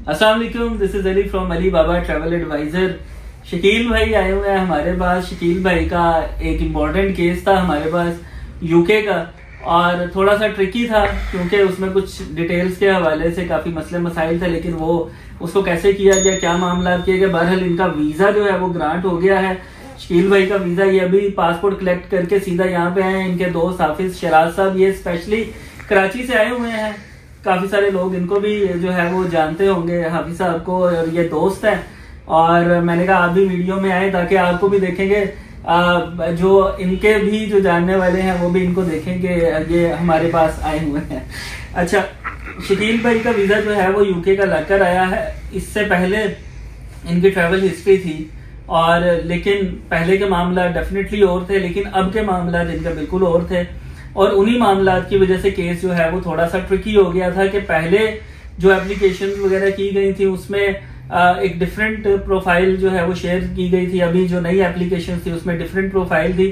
अस्सलाम वालेकुम, this is Ali from Ali Baba travel advisor. Shakeel भाई आए हुए हैं हमारे पास। शकील भाई का एक इम्पोर्टेंट केस था हमारे पास यूके का, और थोड़ा सा ट्रिकी था क्योंकि उसमें कुछ डिटेल्स के हवाले से काफी मसले मसाइल थे, लेकिन वो उसको कैसे किया गया, क्या मामला किए गए। बहरहाल इनका वीजा जो है वो ग्रांट हो गया है। शकील भाई का वीजा ये अभी पासपोर्ट कलेक्ट करके सीधा यहाँ पे आए हैं। इनके दोस्त हाफिज शराज साहब ये स्पेशली कराची से आए हुए हैं। काफी सारे लोग इनको भी जो है वो जानते होंगे, हाफिज साहब को, और ये दोस्त हैं। और मैंने कहा आप भी वीडियो में आए ताकि आपको भी देखेंगे, जो इनके भी जो जानने वाले हैं वो भी इनको देखेंगे। ये हमारे पास आए हुए हैं। अच्छा, शकील भाई का वीजा जो है वो यूके का लगकर आया है। इससे पहले इनकी ट्रैवल हिस्ट्री थी, और लेकिन पहले के मामला डेफिनेटली और थे, लेकिन अब के मामला इनका बिल्कुल और थे। और उन्हीं मामला की वजह से केस जो है वो थोड़ा सा ट्रिकी हो गया था कि पहले जो एप्लीकेशन वगैरह की गई थी उसमें एक डिफरेंट प्रोफाइल जो है वो शेयर की गई थी। अभी जो नई एप्लीकेशन थी उसमें डिफरेंट प्रोफाइल थी।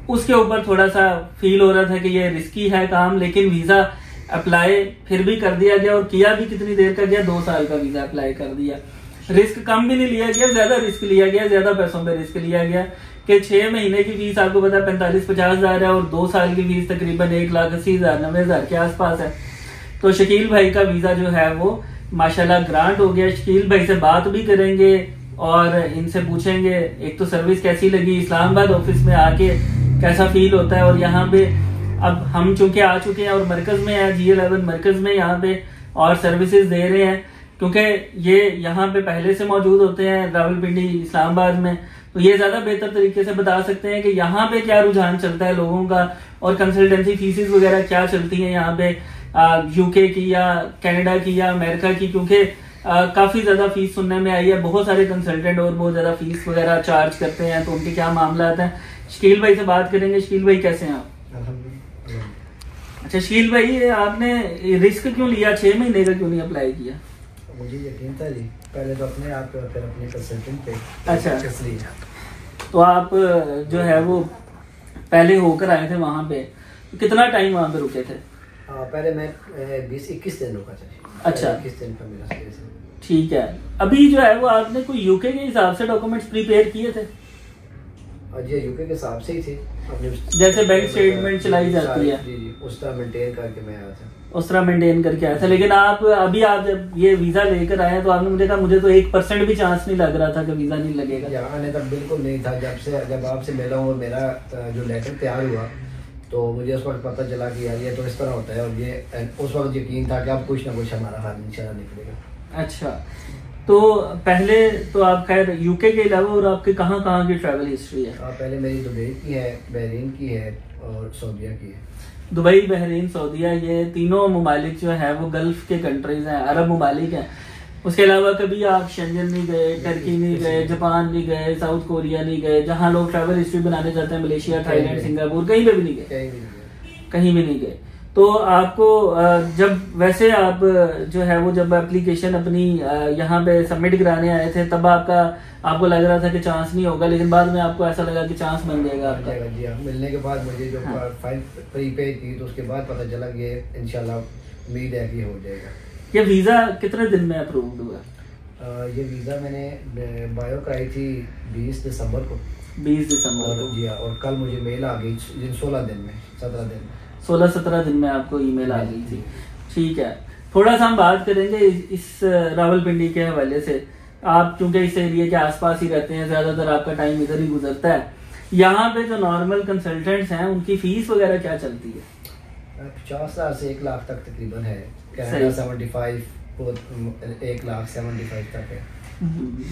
उसके ऊपर थोड़ा सा फील हो रहा था कि ये रिस्की है काम, लेकिन वीजा अप्लाई फिर भी कर दिया गया। और किया भी कितनी देर का गया, 2 साल का वीजा अप्लाई कर दिया। रिस्क कम भी नहीं लिया गया, ज्यादा रिस्क लिया गया, ज्यादा पैसों पे रिस्क लिया गया कि 6 महीने की फीस आपको पता 45-50 हजार है, और 2 साल की फीस तकरीबन 1,80,000-90,000 के आसपास है। तो शकील भाई का वीजा जो है वो माशाल्लाह ग्रांट हो गया। शकील भाई से बात भी करेंगे और इनसे पूछेंगे एक तो सर्विस कैसी लगी, इस्लामाबाद ऑफिस में आके कैसा फील होता है। और यहाँ पे अब हम चूंकि आ चुके हैं और मरकज में है, G11 मरकज में यहाँ पे और सर्विसेज दे रहे हैं, क्योंकि ये यहाँ पे पहले से मौजूद होते हैं रावलपिंडी इस्लामाबाद में, तो ये ज्यादा बेहतर तरीके से बता सकते हैं कि यहाँ पे क्या रुझान चलता है लोगों का, और कंसल्टेंसी फीसेस वगैरह क्या चलती हैं यहाँ पे यूके की या कनाडा की या अमेरिका की। क्योंकि काफी ज्यादा फीस सुनने में आई है, बहुत सारे कंसल्टेंट और बहुत ज्यादा फीस वगैरह चार्ज करते हैं, तो उनके क्या मामला आता है। शकील भाई से बात करेंगे। शकील भाई कैसे हैं आप? अच्छा शकील भाई, आपने रिस्क क्यों लिया, 6 महीने का क्यों नहीं अप्लाई किया? मुझे यकीन था जी, पहले तो अपने आप पे फिर अपने कंसल्टेंट पे। अच्छा, तो आप जो है वो पहले होकर आए थे वहां पे, कितना टाइम वहां पे रुके थे? पहले मैं 20-21 दिन रुका था। अच्छा, 21 दिन का मेरा स्टे है। ठीक है। अभी जो है वो आपने कोई यूके के हिसाब से डॉक्यूमेंट्स प्रिपेयर किए थे? जी, यूके के हिसाब से ही थे। अपने जैसे बैंक स्टेटमेंट चलाई जाती है, जी जी, उस तरह मेंटेन करके मैं आया था। उस तरह मेंटेन करके आया था। लेकिन आप अभी आप जब ये वीजा लेकर आए तो आपने मुझे कहा मुझे तो 1% भी चांस नहीं लग रहा था कि वीजा नहीं लगेगा। आने तक बिल्कुल नहीं था। जब आपसे मिला हूँ, मेरा जो लेटर तैयार हुआ, तो मुझे उस वक्त पता चला कि यार ये तो इस तरह होता है, और ये उस वक्त यकीन था कि अब कुछ ना कुछ हमारा हाथ इंशाल्लाह निकलेगा। अच्छा, तो पहले तो आप खैर यूके के अलावा और आपके कहाँ कहाँ की ट्रैवल हिस्ट्री है? पहले मेरी दुबई की है, बहरीन की है और सऊदीया की है। दुबई, बहरीन, सऊदीया, ये तीनों ममालिक जो है वो गल्फ के कंट्रीज हैं, अरब ममालिक हैं। उसके अलावा कभी आप शेंजन नहीं गए, टर्की नहीं गए, जापान नहीं गए, साउथ कोरिया नहीं गए, जहाँ लोग ट्रैवल हिस्ट्री बनाने जाते हैं, मलेशिया, थाईलैंड, सिंगापुर, कहीं पे भी नहीं गए? कहीं भी नहीं गए। तो आपको जब वैसे आप जो है वो जब एप्लीकेशन अपनी यहाँ पे सबमिट कराने आए थे, तब आपको लग रहा था कि चांस नहीं होगा, लेकिन बाद में आपको ऐसा लगा कि चांस बन जाएगा आपका? जी हाँ, मिलने के बाद मुझे जो फाइल प्रीपेड की, तो उसके बाद पता चला कि इंशाल्लाह उम्मीद है कि हो जाएगा। ये वीजा कितने दिन में अप्रूव्ड हुआ? ये वीजा मैंने बायो कराई थी 20 दिसंबर को। 20 दिसंबर को? जी हाँ, और कल मुझे मेल आ गई 16 दिन में, 17 दिन में। 16-17 दिन में आपको ईमेल आ गई थी। ठीक है, थोड़ा सा हम बात करेंगे इस रावलपिंडी के हवाले से। आप चूंकि इस एरिया के आसपास ही रहते हैं, ज्यादातर आपका टाइम इधर ही गुजरता है। यहाँ पे जो नॉर्मल कंसल्टेंट्स हैं उनकी फीस वगैरह क्या चलती है? 50,000 से 1 लाख तक तकरीबन है। कनाडा 75, 1,75,000 तक है।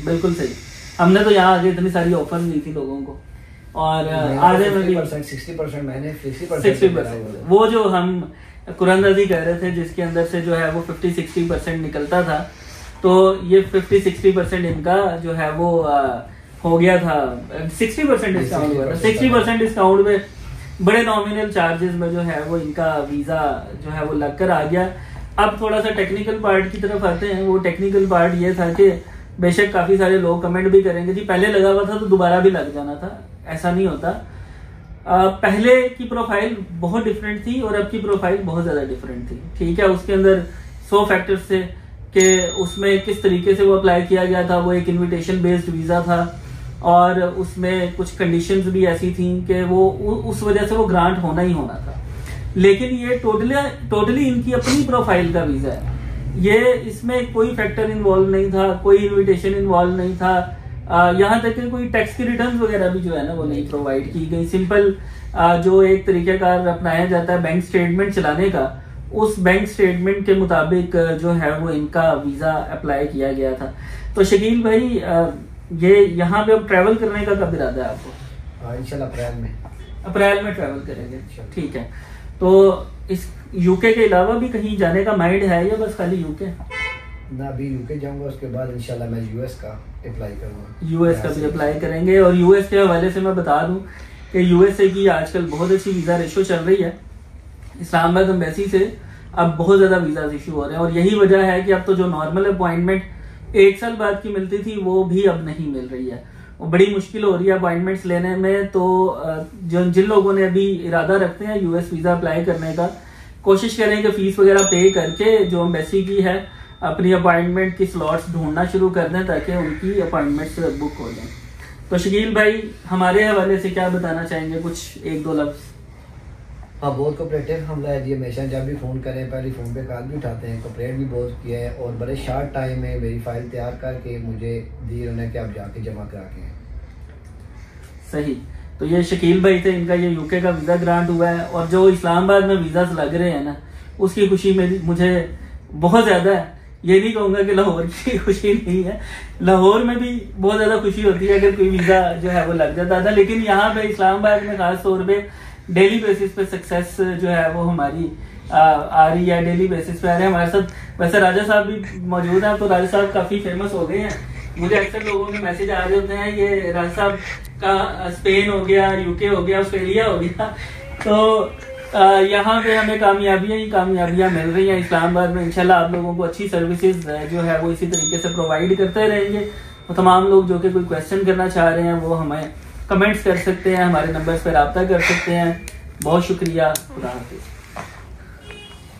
बिल्कुल सही। हमने तो यहाँ आगे इतनी सारी ऑफर दी थी लोगों को, और आधे में भी 60% मैंने 60%। वो जो हम कुरानदाजी कह रहे थे जिसके अंदर से जो है वो 50-60% निकलता था, तो ये 50-60% इनका जो है वो हो गया था। 60% डिस्काउंट हुआ था। 60% डिस्काउंट में बड़े नॉमिनल चार्जेस में जो है वो इनका वीजा जो है वो लगकर आ गया। अब थोड़ा सा टेक्निकल पार्ट की तरफ आते हैं। वो टेक्निकल पार्ट ये था कि बेशक काफी सारे लोग कमेंट भी करेंगे जी पहले लगा हुआ था तो दोबारा भी लग जाना था, ऐसा नहीं होता। पहले की प्रोफाइल बहुत डिफरेंट थी और अब की प्रोफाइल बहुत ज्यादा डिफरेंट थी। ठीक है, उसके अंदर 100 फैक्टर्स थे। कि उसमें किस तरीके से वो अप्लाई किया गया था। वो एक इनविटेशन बेस्ड वीज़ा था और उसमें कुछ कंडीशंस भी ऐसी थी कि वो उस वजह से वो ग्रांट होना ही होना था। लेकिन ये टोटली इनकी अपनी प्रोफाइल का वीज़ा है, ये इसमें कोई फैक्टर इन्वॉल्व नहीं था, कोई इन्विटेशन इन्वॉल्व नहीं था, यहाँ तक कि कोई टैक्स की रिटर्न वगैरह भी जो है ना वो नहीं प्रोवाइड की गई। सिंपल जो एक तरीक़ाकार अपनाया जाता है बैंक स्टेटमेंट चलाने का, उस बैंक स्टेटमेंट के मुताबिक जो है वो इनका वीज़ा अप्लाई किया गया था। तो शकील भाई ये यहाँ पे अब ट्रैवल करने का कब इरादा है आपको? इंशाल्लाह अप्रैल में ट्रैवल करेंगे, ठीक है। तो इस यूके के अलावा भी कहीं जाने का माइंड है या बस खाली यूके? ना, अभी यूके जाऊंगा, उसके बाद इंशाल्लाह मैं यूएस का अप्लाई करूंगा। यूएस का भी अप्लाई करेंगे। और यूएस के हवाले से मैं बता दूं कि यूएसए की आजकल बहुत अच्छी वीज़ा रेशो चल रही है। इस्लामाबाद एम्बेसी से अब बहुत ज़्यादा वीज़ा इशू हो रहे हैं और यही वजह है कि अब तो जो नॉर्मल अपॉइंटमेंट 1 साल बाद की मिलती थी वो भी अब नहीं मिल रही है, वो बड़ी मुश्किल हो रही है अपॉइंटमेंट्स लेने में। तो जिन लोगों ने अभी इरादा रखते हैं यूएस वीज़ा अप्लाई करने का, कोशिश करें कि फीस वगैरह पे करके जो एम्बेसी की है अपनी अपॉइंटमेंट की स्लॉट्स ढूंढना शुरू कर दें ताकि उनकी अपॉइंटमेंट्स बुक हो जाएं। तो शकील भाई हमारे हवाले से क्या बताना चाहेंगे, कुछ 1-2 लफ्ज़? हाँ, बहुत कोऑपरेटिव हमला है जी, हमेशा जब भी फ़ोन करें पहले फ़ोन पे कॉल भी उठाते हैं, कोऑपरेट भी बहुत किया है और बड़े शार्ट टाइम में मेरी फ़ाइल तैयार करके मुझे दी उन्हें कि आप जाके जमा करा के। सही। तो ये शकील भाई थे, इनका ये यूके का वीज़ा ग्रांट हुआ है और जो इस्लामाबाद में वीज़ास लग रहे हैं ना उसकी खुशी में मुझे बहुत ज़्यादा है। ये नहीं कहूँगा कि लाहौर की खुशी नहीं है, लाहौर में भी बहुत ज़्यादा खुशी होती है अगर कोई वीज़ा जो है वो लग जाता था। लेकिन यहाँ पे इस्लामाबाद में ख़ास तौर पे डेली बेसिस पे सक्सेस जो है वो हमारी आ रही है, डेली बेसिस पे आ रहे हैं हमारे साथ। वैसे राजा साहब भी मौजूद हैं, तो राजा साहब काफ़ी फेमस हो गए हैं। मुझे अक्सर लोगों के मैसेज आ रहे होते हैं ये राजा साहब का स्पेन हो गया, यूके हो गया, ऑस्ट्रेलिया हो गया। तो यहाँ पे हमें कामयाबियाँ मिल रही हैं इस्लामाबाद में। इंशाल्लाह आप लोगों को अच्छी सर्विसेज जो है वो इसी तरीके से प्रोवाइड करते रहेंगे। तो तमाम लोग जो कि कोई क्वेश्चन करना चाह रहे हैं वो हमें कमेंट्स कर सकते हैं, हमारे नंबर्स पर रब्ता कर सकते हैं। बहुत शुक्रिया, खुदा हाफिज़।